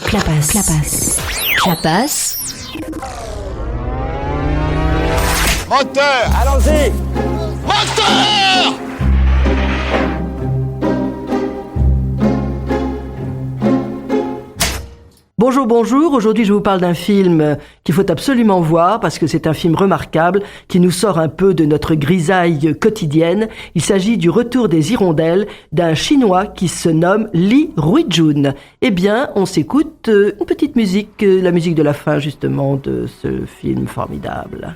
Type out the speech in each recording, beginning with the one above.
Clapas. Clapas. Clapas. Moteur! Allons-y! Moteur! Bonjour, aujourd'hui je vous parle d'un film qu'il faut absolument voir parce que c'est un film remarquable qui nous sort un peu de notre grisaille quotidienne. Il s'agit du Retour des Hirondelles d'un Chinois qui se nomme Li Ruijun. Eh bien, on s'écoute une petite musique, la musique de la fin justement de ce film formidable.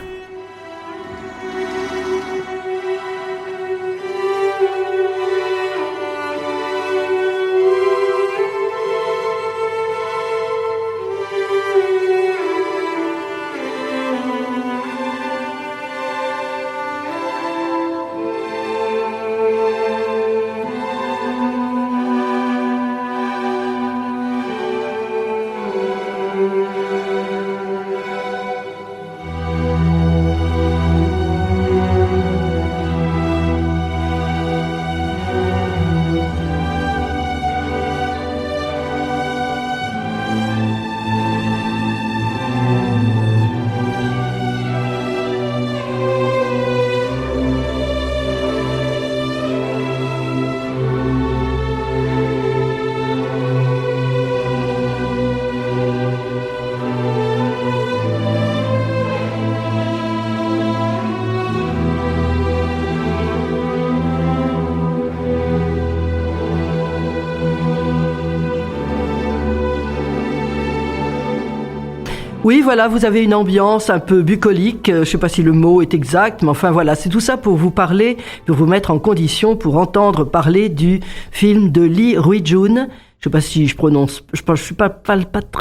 Oui, voilà, vous avez une ambiance un peu bucolique, je ne sais pas si le mot est exact, mais enfin voilà, c'est tout ça pour vous parler, pour vous mettre en condition pour entendre parler du film de Li Ruijun. Je ne sais pas si je prononce, je suis pas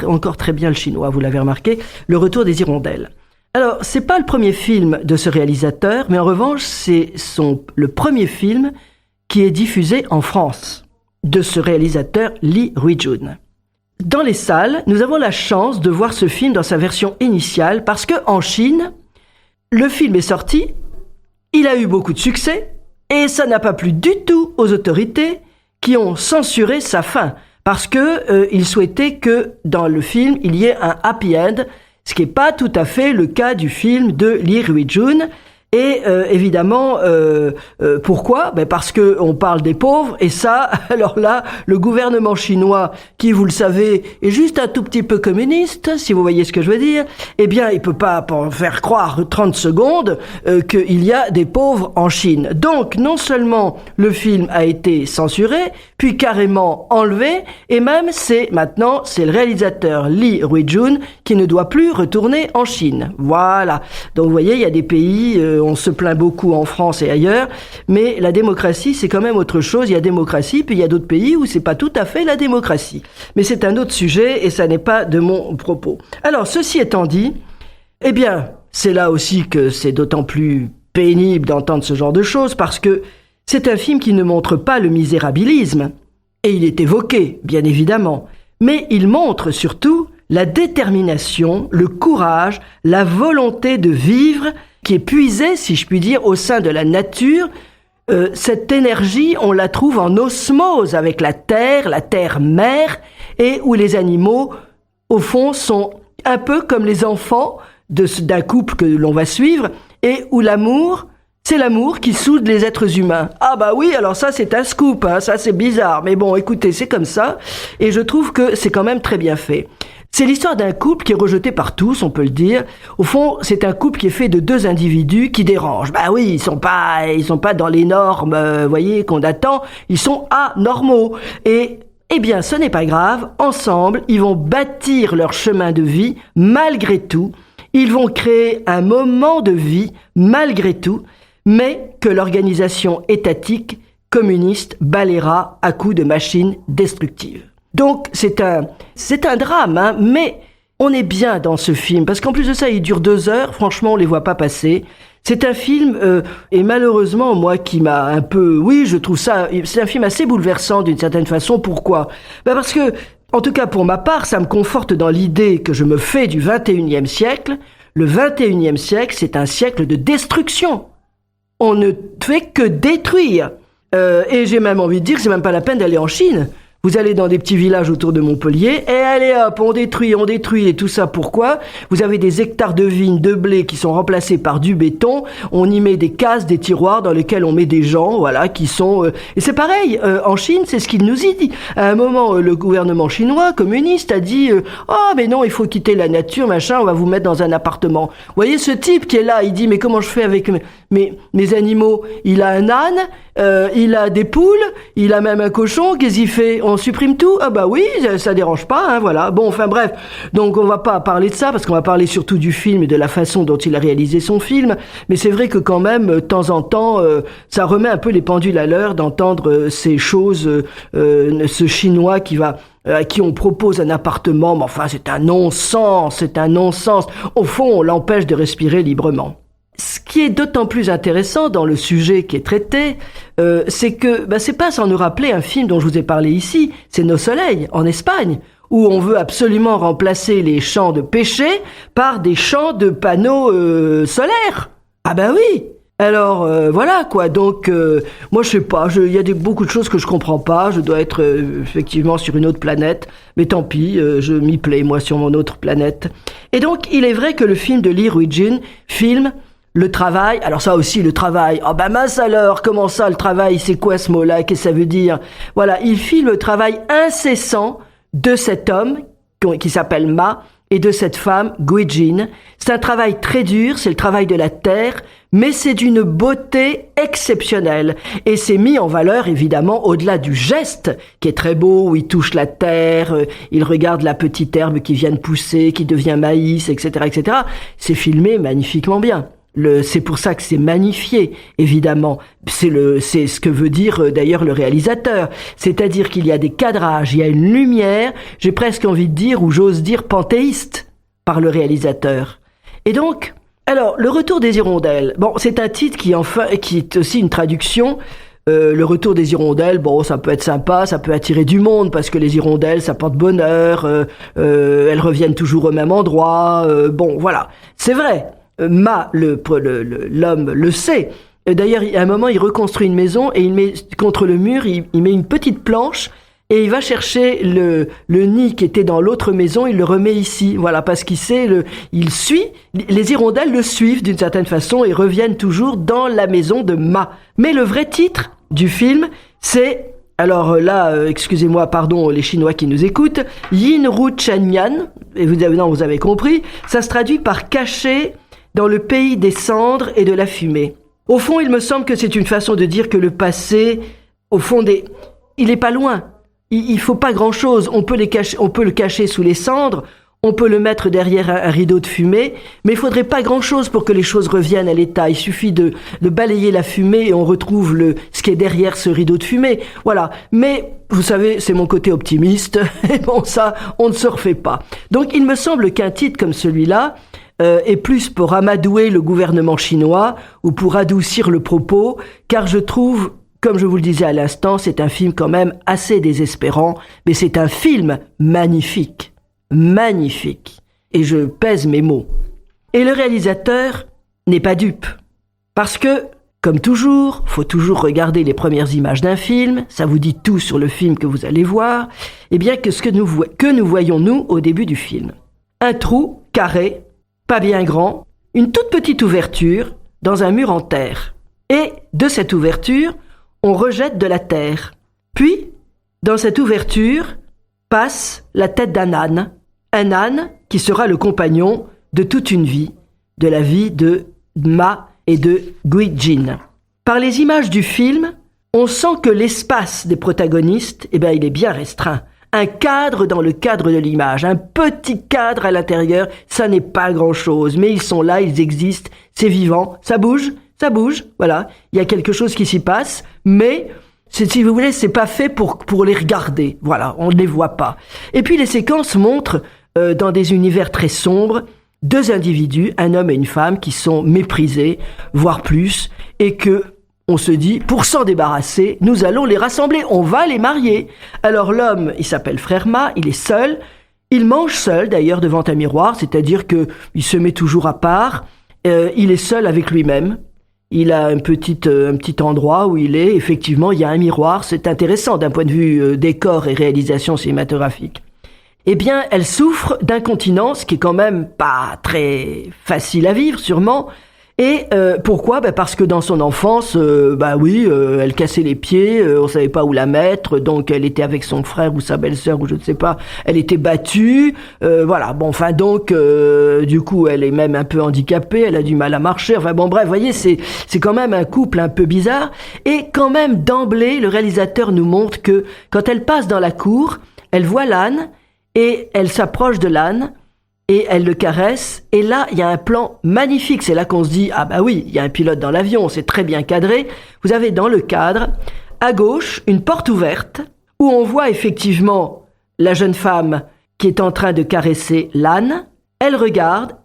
encore très bien le chinois, vous l'avez remarqué, Le Retour des Hirondelles. Alors, c'est pas le premier film de ce réalisateur, mais en revanche, c'est le premier film qui est diffusé en France de ce réalisateur Li Ruijun. Dans les salles, nous avons la chance de voir ce film dans sa version initiale parce que en Chine, le film est sorti, il a eu beaucoup de succès et ça n'a pas plu du tout aux autorités qui ont censuré sa fin parce que ils souhaitaient que dans le film il y ait un happy end, ce qui n'est pas tout à fait le cas du film de Li Ruijun. Et évidemment, pourquoi ? Parce que on parle des pauvres, et ça, alors là, le gouvernement chinois, qui, vous le savez, est juste un tout petit peu communiste, si vous voyez ce que je veux dire, eh bien, il peut pas faire croire 30 secondes qu'il y a des pauvres en Chine. Donc, non seulement le film a été censuré, puis carrément enlevé, et même maintenant, c'est le réalisateur Li Ruijun qui ne doit plus retourner en Chine. Voilà. Donc, vous voyez, il y a des pays... on se plaint beaucoup en France et ailleurs, mais la démocratie, c'est quand même autre chose. Il y a démocratie, puis il y a d'autres pays où c'est pas tout à fait la démocratie. Mais c'est un autre sujet et ça n'est pas de mon propos. Alors, ceci étant dit, eh bien, c'est là aussi que c'est d'autant plus pénible d'entendre ce genre de choses parce que c'est un film qui ne montre pas le misérabilisme. Et il est évoqué, bien évidemment. Mais il montre surtout la détermination, le courage, la volonté de vivre qui est puisée, si je puis dire, au sein de la nature. Cette énergie, on la trouve en osmose avec la terre mère, et où les animaux, au fond, sont un peu comme les enfants d'un couple que l'on va suivre, et où l'amour, c'est l'amour qui soude les êtres humains. Ah bah oui, alors ça c'est un scoop, hein, ça c'est bizarre, mais bon, écoutez, c'est comme ça, et je trouve que c'est quand même très bien fait. C'est l'histoire d'un couple qui est rejeté par tous, on peut le dire. Au fond, c'est un couple qui est fait de deux individus qui dérangent. Bah oui, ils sont pas dans les normes, voyez, qu'on attend. Ils sont anormaux. Et, eh bien, ce n'est pas grave. Ensemble, ils vont bâtir leur chemin de vie malgré tout. Ils vont créer un moment de vie malgré tout, mais que l'organisation étatique communiste balayera à coups de machines destructives. Donc, c'est un drame, hein, mais on est bien dans ce film, parce qu'en plus de ça, il dure 2 heures, franchement, on les voit pas passer. C'est un film, et malheureusement, moi, qui m'a un peu... Oui, je trouve ça... C'est un film assez bouleversant, d'une certaine façon. Pourquoi ? Parce que, en tout cas, pour ma part, ça me conforte dans l'idée que je me fais du 21e siècle. Le 21e siècle, c'est un siècle de destruction. On ne fait que détruire. Et j'ai même envie de dire que c'est même pas la peine d'aller en Chine. Vous allez dans des petits villages autour de Montpellier et allez hop, on détruit et tout ça. Pourquoi ? Vous avez des hectares de vignes, de blé qui sont remplacés par du béton. On y met des cases, des tiroirs dans lesquels on met des gens, voilà, qui sont... Et c'est pareil, en Chine, c'est ce qu'il nous y dit. À un moment, le gouvernement chinois, communiste, a dit « Oh, mais non, il faut quitter la nature, machin, on va vous mettre dans un appartement. » Vous voyez, ce type qui est là, il dit « Mais comment je fais avec mes animaux ? Il a un âne, il a des poules, il a même un cochon, qu'est-ce qu'il fait ? On supprime tout ? Ah bah oui, ça dérange pas, hein, voilà. Bon, enfin bref, donc on va pas parler de ça, parce qu'on va parler surtout du film et de la façon dont il a réalisé son film, mais c'est vrai que quand même, de temps en temps, ça remet un peu les pendules à l'heure d'entendre ces choses, ce Chinois à qui on propose un appartement, mais enfin c'est un non-sens. Au fond, on l'empêche de respirer librement. Ce qui est d'autant plus intéressant dans le sujet qui est traité, c'est que c'est pas sans nous rappeler un film dont je vous ai parlé ici, c'est Nos Soleils, en Espagne, où on veut absolument remplacer les champs de pêcher par des champs de panneaux solaires. Ah ben oui. Alors voilà quoi, donc moi je sais pas, il y a beaucoup de choses que je comprends pas, je dois être effectivement sur une autre planète, mais tant pis, je m'y plais moi sur mon autre planète. Et donc il est vrai que le film de Lee Ruijin filme le travail, alors ça aussi le travail, ah ben mince alors, comment ça le travail, c'est quoi ce mot-là, qu'est-ce que ça veut dire ? Voilà, il filme le travail incessant de cet homme qui s'appelle Ma et de cette femme, Guijin. C'est un travail très dur, c'est le travail de la terre, mais c'est d'une beauté exceptionnelle. Et c'est mis en valeur, évidemment, au-delà du geste, qui est très beau, où il touche la terre, il regarde la petite herbe qui vient de pousser, qui devient maïs, etc., etc. C'est filmé magnifiquement bien. C'est pour ça que c'est magnifié, évidemment. C'est ce que veut dire d'ailleurs le réalisateur. C'est-à-dire qu'il y a des cadrages, il y a une lumière, j'ai presque envie de dire, ou j'ose dire panthéiste, par le réalisateur. Et donc, alors, Le Retour des Hirondelles. Bon, c'est un titre qui est aussi une traduction. Le Retour des Hirondelles, bon, ça peut être sympa, ça peut attirer du monde, parce que les hirondelles, ça porte bonheur, elles reviennent toujours au même endroit, bon, voilà. C'est vrai. L'homme le sait. D'ailleurs, à un moment, il reconstruit une maison et il met contre le mur, il met une petite planche et il va chercher le nid qui était dans l'autre maison, il le remet ici. Voilà, parce qu'il sait, il suit, les hirondelles le suivent d'une certaine façon et reviennent toujours dans la maison de Ma. Mais le vrai titre du film, c'est... Alors là, excusez-moi, pardon, les Chinois qui nous écoutent, Yin Ru Chen Yan, et vous avez compris, ça se traduit par caché dans le pays des cendres et de la fumée. Au fond, il me semble que c'est une façon de dire que le passé, au fond il est pas loin. Il faut pas grand-chose. On peut le cacher sous les cendres, on peut le mettre derrière un rideau de fumée, mais il faudrait pas grand-chose pour que les choses reviennent à l'état. Il suffit de balayer la fumée et on retrouve ce qui est derrière ce rideau de fumée. Voilà. Mais, vous savez, c'est mon côté optimiste. Et bon, ça, on ne se refait pas. Donc, il me semble qu'un titre comme celui-là, est plus pour amadouer le gouvernement chinois ou pour adoucir le propos, car je trouve, comme je vous le disais à l'instant, c'est un film quand même assez désespérant, mais c'est un film magnifique. Magnifique. Et je pèse mes mots. Et le réalisateur n'est pas dupe. Parce que, comme toujours, faut toujours regarder les premières images d'un film, ça vous dit tout sur le film que vous allez voir, et bien que nous voyons nous au début du film. Un trou carré, pas bien grand, une toute petite ouverture dans un mur en terre. Et de cette ouverture, on rejette de la terre. Puis, dans cette ouverture, passe la tête d'un âne. Un âne qui sera le compagnon de toute une vie, de la vie de Ma et de Guijin. Par les images du film, on sent que l'espace des protagonistes, il est bien restreint. Un cadre dans le cadre de l'image, un petit cadre à l'intérieur, ça n'est pas grand-chose, mais ils sont là, ils existent, c'est vivant, ça bouge, voilà, il y a quelque chose qui s'y passe, mais si vous voulez, c'est pas fait pour les regarder, voilà, on ne les voit pas. Et puis les séquences montrent, dans des univers très sombres, deux individus, un homme et une femme, qui sont méprisés, voire plus, et que on se dit, pour s'en débarrasser, nous allons les rassembler, on va les marier. Alors l'homme, il s'appelle Frère Ma, il est seul, il mange seul d'ailleurs devant un miroir, c'est-à-dire qu'il se met toujours à part, il est seul avec lui-même, Il a un petit endroit où il est. Effectivement, il y a un miroir. C'est intéressant d'un point de vue décor et réalisation cinématographique. Eh bien, elle souffre d'incontinence, qui est quand même pas très facile à vivre, sûrement. Et pourquoi ? Parce que dans son enfance, elle cassait les pieds, on savait pas où la mettre, donc elle était avec son frère ou sa belle-sœur ou je ne sais pas, elle était battue, du coup elle est même un peu handicapée, elle a du mal à marcher, vous voyez, c'est quand même un couple un peu bizarre, et quand même d'emblée, le réalisateur nous montre que quand elle passe dans la cour, elle voit l'âne, et elle s'approche de l'âne, et elle le caresse, et là, il y a un plan magnifique. C'est là qu'on se dit, ah bah oui, il y a un pilote dans l'avion, c'est très bien cadré. Vous avez dans le cadre, à gauche, une porte ouverte, où on voit effectivement la jeune femme qui est en train de caresser l'âne. Elle regarde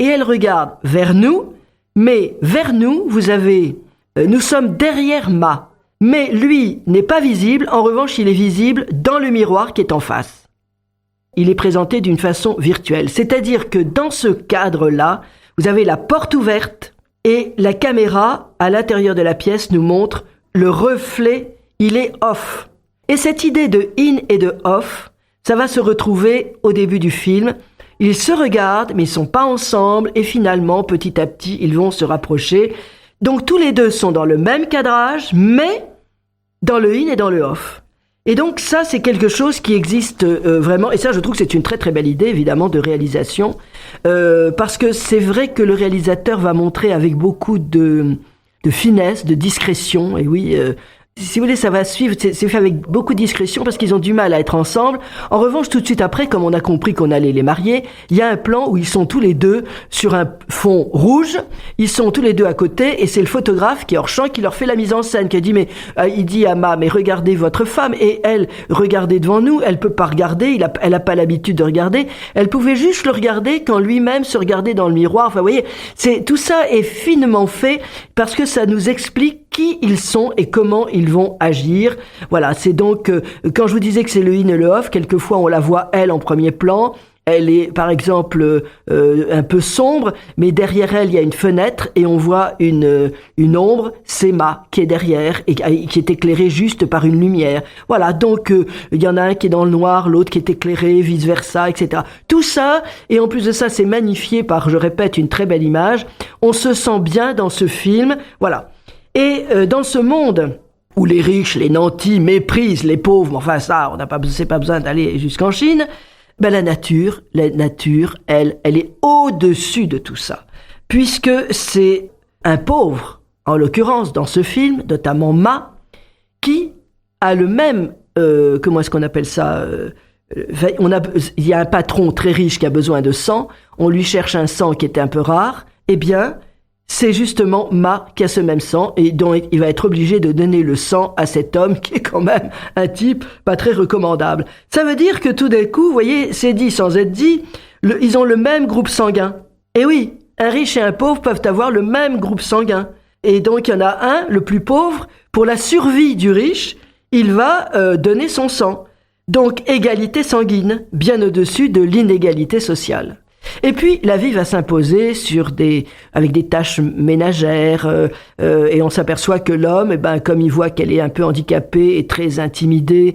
vers nous, mais vers nous, vous avez, nous sommes derrière Ma, mais lui n'est pas visible, en revanche, il est visible dans le miroir qui est en face. Il est présenté d'une façon virtuelle. C'est-à-dire que dans ce cadre-là, vous avez la porte ouverte et la caméra à l'intérieur de la pièce nous montre le reflet, il est off. Et cette idée de in et de off, ça va se retrouver au début du film. Ils se regardent, mais ils sont pas ensemble et finalement, petit à petit, ils vont se rapprocher. Donc tous les deux sont dans le même cadrage, mais dans le in et dans le off. Et donc ça, c'est quelque chose qui existe vraiment, et ça, je trouve que c'est une très très belle idée, évidemment, de réalisation, parce que c'est vrai que le réalisateur va montrer avec beaucoup de finesse, de discrétion, et oui, si vous voulez, ça va suivre, c'est fait avec beaucoup de discrétion parce qu'ils ont du mal à être ensemble. En revanche, tout de suite après, comme on a compris qu'on allait les marier, il y a un plan où ils sont tous les deux sur un fond rouge, ils sont tous les deux à côté, et c'est le photographe qui est hors champ qui leur fait la mise en scène, qui dit il dit à Ma, mais regardez votre femme, et elle, regardez devant nous, elle peut pas regarder, elle a pas l'habitude de regarder, elle pouvait juste le regarder quand lui-même se regardait dans le miroir. Enfin, vous voyez, tout ça est finement fait parce que ça nous explique qui ils sont et comment ils vont agir. Voilà, c'est donc, quand je vous disais que c'est le in et le off, quelquefois on la voit elle en premier plan, elle est par exemple un peu sombre, mais derrière elle il y a une fenêtre et on voit une ombre, c'est Ma qui est derrière et qui est éclairée juste par une lumière. Voilà, donc il y en a un qui est dans le noir, l'autre qui est éclairé, vice versa, etc. Tout ça, et en plus de ça c'est magnifié par, je répète, une très belle image. On se sent bien dans ce film, voilà. Et dans ce monde où les riches, les nantis méprisent les pauvres, enfin ça, c'est pas besoin d'aller jusqu'en Chine, la nature, elle est au-dessus de tout ça. Puisque c'est un pauvre, en l'occurrence dans ce film, notamment Ma, qui a le même, comment est-ce qu'on appelle ça, il y a un patron très riche qui a besoin de sang, on lui cherche un sang qui était un peu rare, eh bien, c'est justement Ma qui a ce même sang et dont il va être obligé de donner le sang à cet homme qui est quand même un type pas très recommandable. Ça veut dire que tout d'un coup, vous voyez, c'est dit sans être dit, ils ont le même groupe sanguin. Et oui, un riche et un pauvre peuvent avoir le même groupe sanguin. Et donc il y en a un, le plus pauvre, pour la survie du riche, il va donner son sang. Donc égalité sanguine, bien au-dessus de l'inégalité sociale. Et puis la vie va s'imposer avec des tâches ménagères et on s'aperçoit que l'homme, comme il voit qu'elle est un peu handicapée et très intimidée,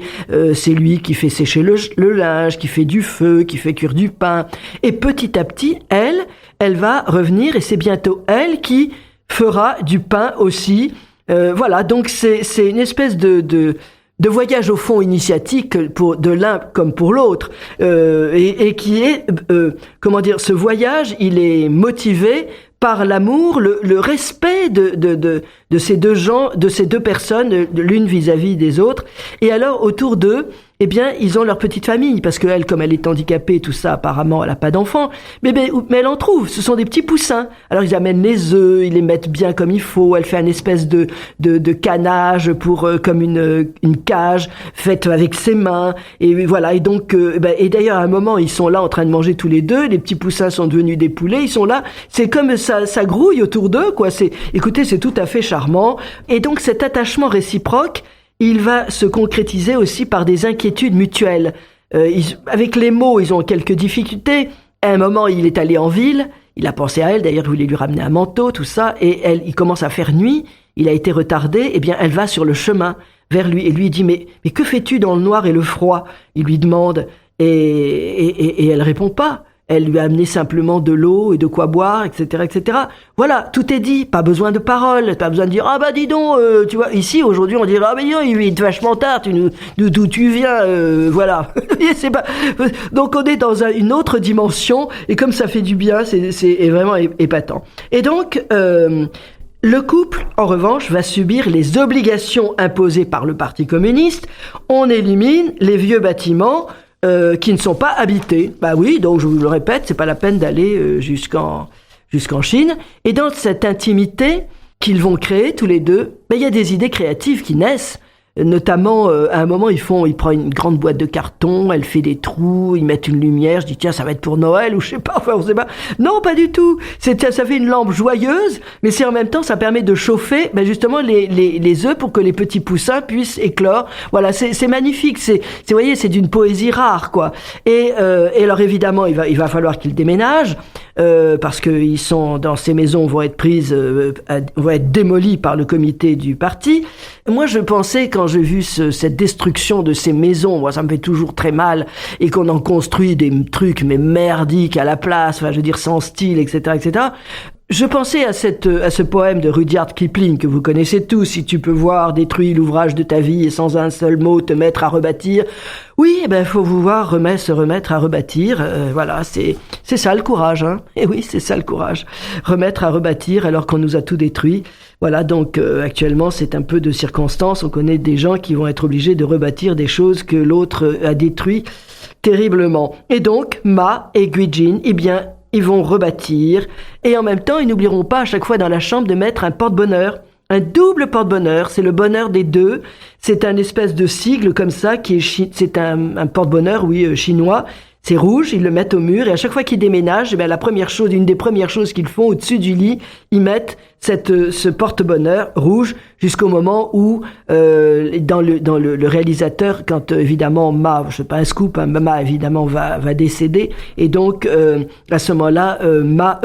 c'est lui qui fait sécher le linge, qui fait du feu, qui fait cuire du pain. Et petit à petit, elle va revenir et c'est bientôt elle qui fera du pain aussi. Voilà, donc c'est une espèce de voyage au fond initiatique de l'un comme pour l'autre, et qui est, ce voyage, il est motivé par l'amour, le respect de ces deux gens, de ces deux personnes, l'une vis-à-vis des autres. Et alors, autour d'eux, eh bien, ils ont leur petite famille, parce qu'elle, comme elle est handicapée, tout ça, apparemment, elle n'a pas d'enfants. Mais elle en trouve, ce sont des petits poussins. Alors, ils amènent les œufs, ils les mettent bien comme il faut, elle fait une espèce de canage comme une cage, faite avec ses mains, et voilà, et donc, et d'ailleurs, à un moment, ils sont là en train de manger tous les deux, les petits poussins sont devenus des poulets, ils sont là, c'est comme ça grouille autour d'eux, quoi, écoutez, c'est tout à fait charmant. Et donc, cet attachement réciproque, il va se concrétiser aussi par des inquiétudes mutuelles. Avec les mots, ils ont quelques difficultés. À un moment, il est allé en ville, il a pensé à elle, d'ailleurs, il voulait lui ramener un manteau, tout ça, et il commence à faire nuit, il a été retardé, eh bien, elle va sur le chemin vers lui et lui dit mais que fais-tu dans le noir et le froid? Il lui demande et elle répond pas. Elle lui a amené simplement de l'eau et de quoi boire, etc., etc. Voilà, tout est dit, pas besoin de paroles, pas besoin de dire ah bah dis donc, tu vois. Ici aujourd'hui on dirait ah bah dis donc, il est vachement tard, d'où tu viens, voilà. C'est pas. Donc on est dans une autre dimension et comme ça fait du bien, c'est vraiment épatant. Et donc le couple, en revanche, va subir les obligations imposées par le Parti communiste. On élimine les vieux bâtiments qui ne sont pas habités. Bah oui, donc je vous le répète, c'est pas la peine d'aller jusqu'en Chine. Et dans cette intimité qu'ils vont créer tous les deux, il y a des idées créatives qui naissent. Notamment, à un moment, il prend une grande boîte de carton, elle fait des trous, ils mettent une lumière, je dis tiens, ça va être pour Noël, ou je sais pas, enfin, on sait pas. Non, pas du tout. Ça fait une lampe joyeuse, mais c'est en même temps, ça permet de chauffer, justement, les œufs pour que les petits poussins puissent éclore. Voilà, c'est magnifique, vous voyez, c'est d'une poésie rare, quoi. Et alors, évidemment, il va falloir qu'ils déménagent, parce que dans ces maisons vont être démolies par le comité du parti. Moi, je pensais, quand j'ai vu cette destruction de ces maisons, moi, ça me fait toujours très mal, et qu'on en construit des trucs, mais merdiques à la place, enfin, je veux dire, sans style, etc., etc., je pensais à ce poème de Rudyard Kipling que vous connaissez tous. Si tu peux voir détruit l'ouvrage de ta vie et sans un seul mot te mettre à rebâtir. Oui, faut vous voir se remettre à rebâtir. Voilà, c'est ça le courage, hein. Et oui, c'est ça le courage. Remettre à rebâtir alors qu'on nous a tout détruit. Voilà, donc actuellement, c'est un peu de circonstance. On connaît des gens qui vont être obligés de rebâtir des choses que l'autre a détruit terriblement. Et donc, Ma et Gui-jin, ils vont rebâtir, et en même temps, ils n'oublieront pas à chaque fois dans la chambre de mettre un porte-bonheur, un double porte-bonheur, c'est le bonheur des deux, c'est un espèce de sigle comme ça, c'est un porte-bonheur, chinois, c'est rouge, ils le mettent au mur, et à chaque fois qu'ils déménagent, une des premières choses qu'ils font au-dessus du lit, ils mettent ce porte-bonheur rouge jusqu'au moment où dans le réalisateur, quand évidemment Ma, je sais pas un scoop, hein, Ma évidemment va décéder, et donc à ce moment-là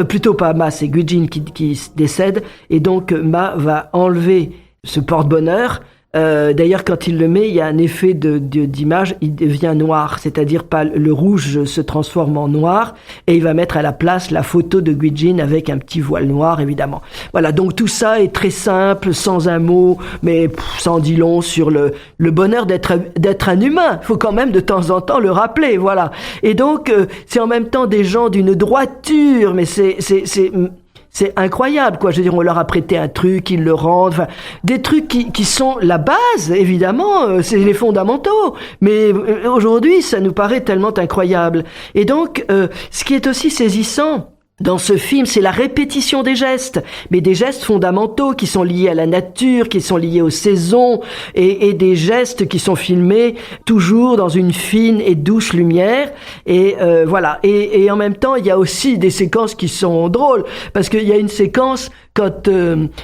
plutôt pas Ma, c'est Gui-jin qui décède, et donc Ma va enlever ce porte-bonheur. D'ailleurs, quand il le met, il y a un effet d'image, il devient noir, c'est-à-dire pas le rouge se transforme en noir, et il va mettre à la place la photo de Gui-jin avec un petit voile noir, évidemment. Voilà, donc tout ça est très simple, sans un mot, mais ça en dit long sur le bonheur d'être un humain. Il faut quand même de temps en temps le rappeler, voilà. Et donc, c'est en même temps des gens d'une droiture, mais c'est incroyable, quoi. Je veux dire, on leur a prêté un truc, ils le rendent, enfin, des trucs qui sont la base, évidemment, c'est les fondamentaux. Mais aujourd'hui, ça nous paraît tellement incroyable. Et donc, ce qui est aussi saisissant dans ce film, c'est la répétition des gestes, mais des gestes fondamentaux qui sont liés à la nature, qui sont liés aux saisons, et des gestes qui sont filmés toujours dans une fine et douce lumière. Et voilà. Et en même temps, il y a aussi des séquences qui sont drôles, parce qu'il y a une séquence quand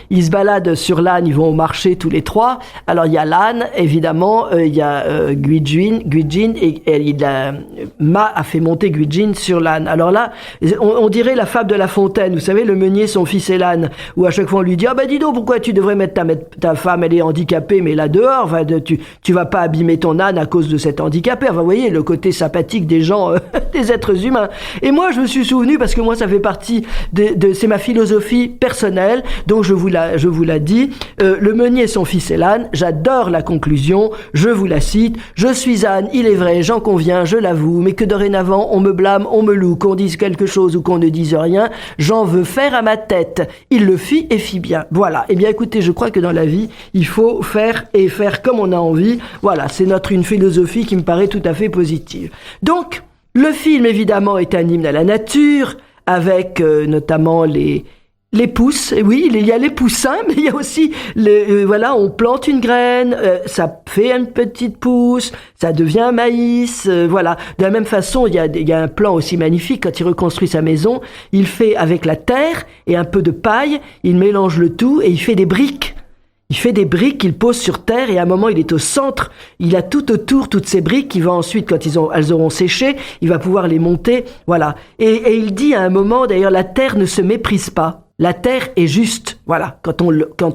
ils se baladent sur l'âne, ils vont au marché tous les trois. Alors il y a l'âne, évidemment, il y a Gui-jin, et Ma a fait monter Gui-jin sur l'âne. Alors là, on dirait la fable de La Fontaine, vous savez, le meunier, son fils et l'âne, où à chaque fois on lui dit ah dis donc, pourquoi tu devrais mettre ta femme, elle est handicapée, mais là dehors, enfin, tu vas pas abîmer ton âne à cause de cet handicapé. Enfin, vous voyez le côté sympathique des gens, des êtres humains. Et moi, je me suis souvenu, parce que moi, ça fait partie c'est ma philosophie personnelle. Donc je vous la dis, le meunier, son fils et l'âne, j'adore la conclusion, je vous la cite: je suis âne, il est vrai, j'en conviens, je l'avoue, mais que dorénavant on me blâme, on me loue, qu'on dise quelque chose ou qu'on ne dise rien, j'en veux faire à ma tête. Il le fit et fit bien. Voilà. Eh bien écoutez, je crois que dans la vie, il faut faire comme on a envie. Voilà, c'est une philosophie qui me paraît tout à fait positive. Donc, le film évidemment est un hymne à la nature, avec notamment les pousses, oui, il y a les poussins, mais il y a aussi voilà, on plante une graine, ça fait une petite pousse, ça devient un maïs, voilà. De la même façon, il y a un plan aussi magnifique quand il reconstruit sa maison, il fait avec la terre et un peu de paille, il mélange le tout et il fait des briques. Il fait des briques qu'il pose sur terre, et à un moment il est au centre, il a tout autour toutes ces briques qui vont ensuite, quand elles auront séché, il va pouvoir les monter, voilà. Et il dit à un moment, d'ailleurs, la terre ne se méprise pas. La terre est juste. Voilà. Quand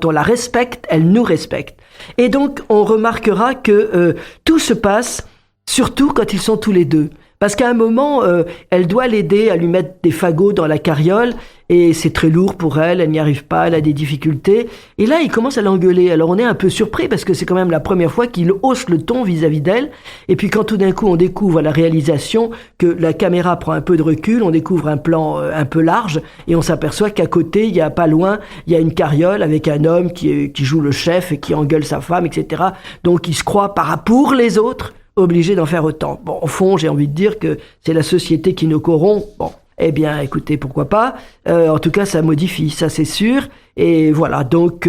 on la respecte, elle nous respecte. Et donc, on remarquera que tout se passe, surtout quand ils sont tous les deux. Parce qu'à un moment, elle doit l'aider à lui mettre des fagots dans la carriole, et c'est très lourd pour elle, elle n'y arrive pas, elle a des difficultés. Et là, il commence à l'engueuler. Alors on est un peu surpris, parce que c'est quand même la première fois qu'il hausse le ton vis-à-vis d'elle. Et puis quand tout d'un coup, on découvre à la réalisation que la caméra prend un peu de recul, on découvre un plan un peu large, et on s'aperçoit qu'à côté, il y a pas loin, il y a une carriole avec un homme qui joue le chef et qui engueule sa femme, etc. Donc il se croit pour les autres, obligé d'en faire autant. Bon, au fond, j'ai envie de dire que c'est la société qui nous corrompt. Bon, eh bien, écoutez, pourquoi pas. En tout cas, ça modifie, ça c'est sûr. Et voilà, donc,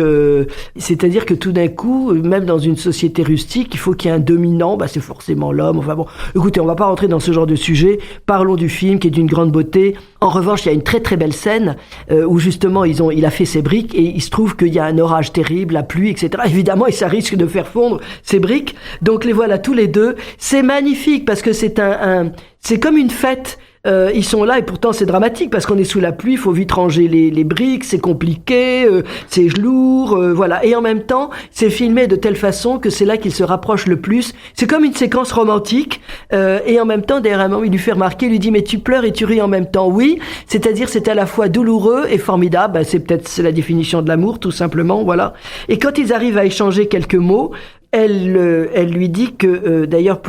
c'est-à-dire que tout d'un coup, même dans une société rustique, il faut qu'il y ait un dominant, c'est forcément l'homme. Enfin bon, écoutez, on va pas rentrer dans ce genre de sujet. Parlons du film, qui est d'une grande beauté. En revanche, il y a une très très belle scène où justement, il a fait ses briques et il se trouve qu'il y a un orage terrible, la pluie, etc. Évidemment, et ça risque de faire fondre ces briques. Donc les voilà tous les deux. C'est magnifique parce que c'est c'est comme une fête. Ils sont là et pourtant c'est dramatique parce qu'on est sous la pluie, il faut vite ranger les briques, c'est compliqué, c'est lourd, voilà. Et en même temps, c'est filmé de telle façon que c'est là qu'ils se rapprochent le plus. C'est comme une séquence romantique et en même temps, derrière un moment, il lui fait remarquer, il lui dit « mais tu pleures et tu ris en même temps ». Oui, c'est-à-dire c'est à la fois douloureux et formidable. C'est la définition de l'amour, tout simplement, voilà. Et quand ils arrivent à échanger quelques mots, elle lui dit que d'ailleurs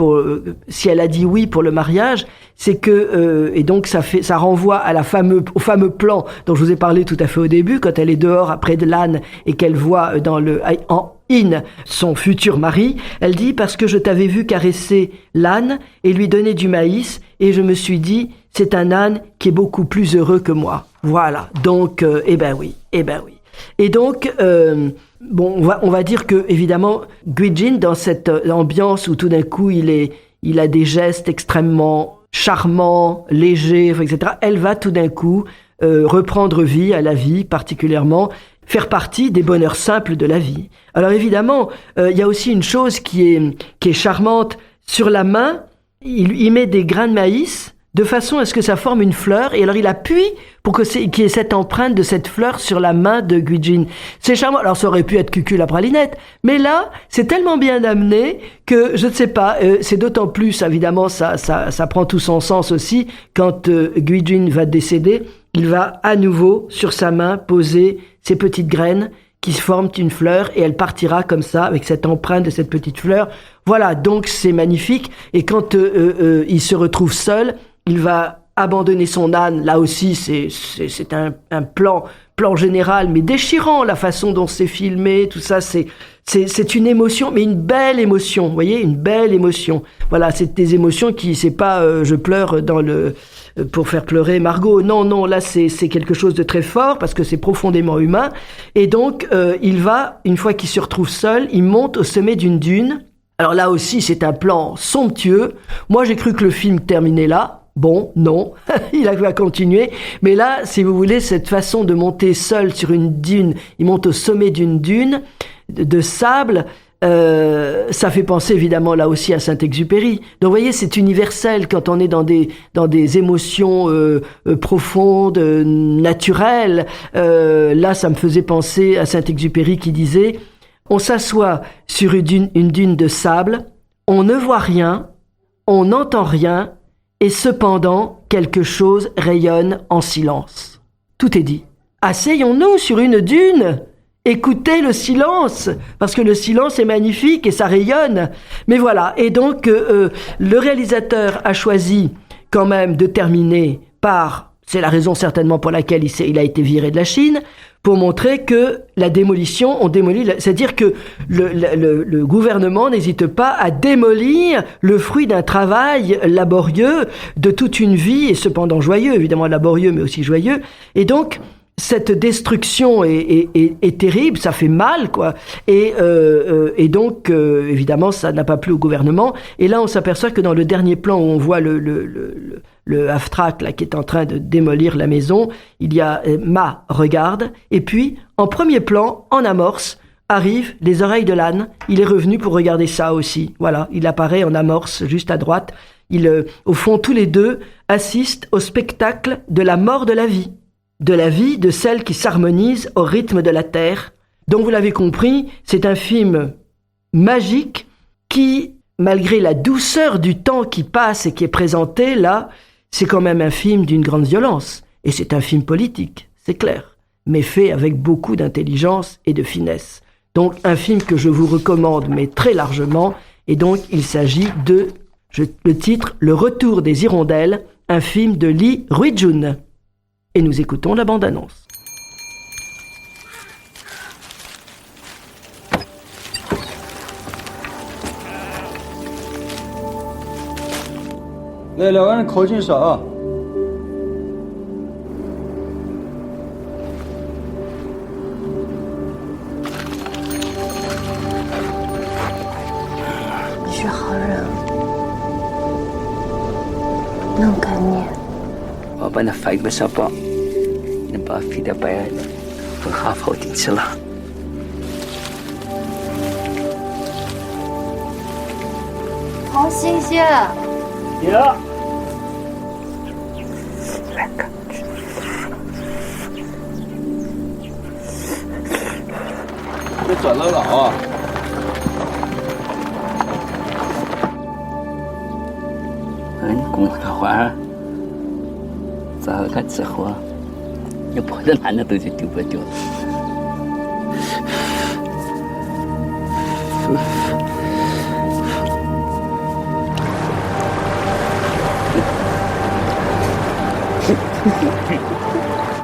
si elle a dit oui pour le mariage, c'est que et donc ça renvoie à au fameux plan dont je vous ai parlé tout à fait au début, quand elle est dehors après de l'âne et qu'elle voit en son futur mari, elle dit parce que je t'avais vu caresser l'âne et lui donner du maïs et je me suis dit c'est un âne qui est beaucoup plus heureux que moi. Voilà. Donc eh ben oui. Et donc on va dire que évidemment Gui Jin, dans cette ambiance où tout d'un coup il a des gestes extrêmement charmants, légers, etc. Elle va tout d'un coup reprendre vie à la vie, particulièrement faire partie des bonheurs simples de la vie. Alors évidemment, il y a aussi une chose qui est charmante. Sur la main, il met des grains de maïs de façon à ce que ça forme une fleur, et alors il appuie pour qu'il y ait cette empreinte de cette fleur sur la main de Gui Jin. C'est charmant. Alors ça aurait pu être Cucu la pralinette, mais là, c'est tellement bien amené que, je ne sais pas, c'est d'autant plus, évidemment, ça prend tout son sens aussi, quand Gui Jin va décéder, il va à nouveau, sur sa main, poser ces petites graines qui se forment une fleur, et elle partira comme ça, avec cette empreinte de cette petite fleur. Voilà, donc c'est magnifique, et quand il se retrouve seul, il va abandonner son âne. Là aussi, c'est un plan général, mais déchirant, la façon dont c'est filmé, tout ça, c'est une émotion, mais une belle émotion, vous voyez, une belle émotion. Voilà, c'est des émotions c'est pas je pleure pour faire pleurer Margot. Non, là, c'est quelque chose de très fort, parce que c'est profondément humain. Et donc, une fois qu'il se retrouve seul, il monte au sommet d'une dune. Alors là aussi, c'est un plan somptueux. Moi, j'ai cru que le film terminait là. Bon, non, il va continuer. Mais là, si vous voulez, cette façon de monter seul sur une dune, il monte au sommet d'une dune de sable, ça fait penser évidemment là aussi à Saint-Exupéry. Donc vous voyez, c'est universel quand on est dans des émotions profondes, naturelles. Là, ça me faisait penser à Saint-Exupéry qui disait « On s'assoit sur une dune de sable, on ne voit rien, on n'entend rien, et cependant, quelque chose rayonne en silence. » Tout est dit. Asseyons-nous sur une dune, écoutez le silence, parce que le silence est magnifique et ça rayonne. Mais voilà, et donc le réalisateur a choisi quand même de terminer par, c'est la raison certainement pour laquelle il a été viré de la Chine, pour montrer que la démolition, c'est-à-dire que le gouvernement n'hésite pas à démolir le fruit d'un travail laborieux de toute une vie, et cependant joyeux, évidemment laborieux mais aussi joyeux. Et donc, cette destruction est terrible, ça fait mal, quoi. Et donc, évidemment, ça n'a pas plu au gouvernement. Et là, on s'aperçoit que dans le dernier plan où on voit le Aftrak là qui est en train de démolir la maison, il y a Ma regarde, et puis en premier plan, en amorce, arrivent les oreilles de l'âne. Il est revenu pour regarder ça aussi. Voilà, il apparaît en amorce juste à droite. Au fond, tous les deux assistent au spectacle de la mort de la vie. de la vie de celle qui s'harmonise au rythme de la terre. Donc vous l'avez compris, c'est un film magique qui, malgré la douceur du temps qui passe et qui est présenté là, c'est quand même un film d'une grande violence. Et c'est un film politique, c'est clair, mais fait avec beaucoup d'intelligence et de finesse. Donc un film que je vous recommande, mais très largement, et donc il s'agit de, le titre, Le Retour des Hirondelles, un film de Lee Ruijun. Et nous écoutons la bande-annonce.那两个人靠近啥？你是好人，能感念。我把那发一个小包，你把飞到白岸的，和哈跑进去了。好新鲜！呀！这转了了啊！公个花，咋个吃活？你跑到哪里都是丢不掉。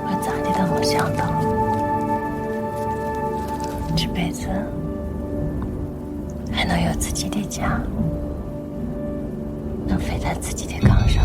我咋的都没想到，这辈子还能有自己的家，能飞在自己的岗上。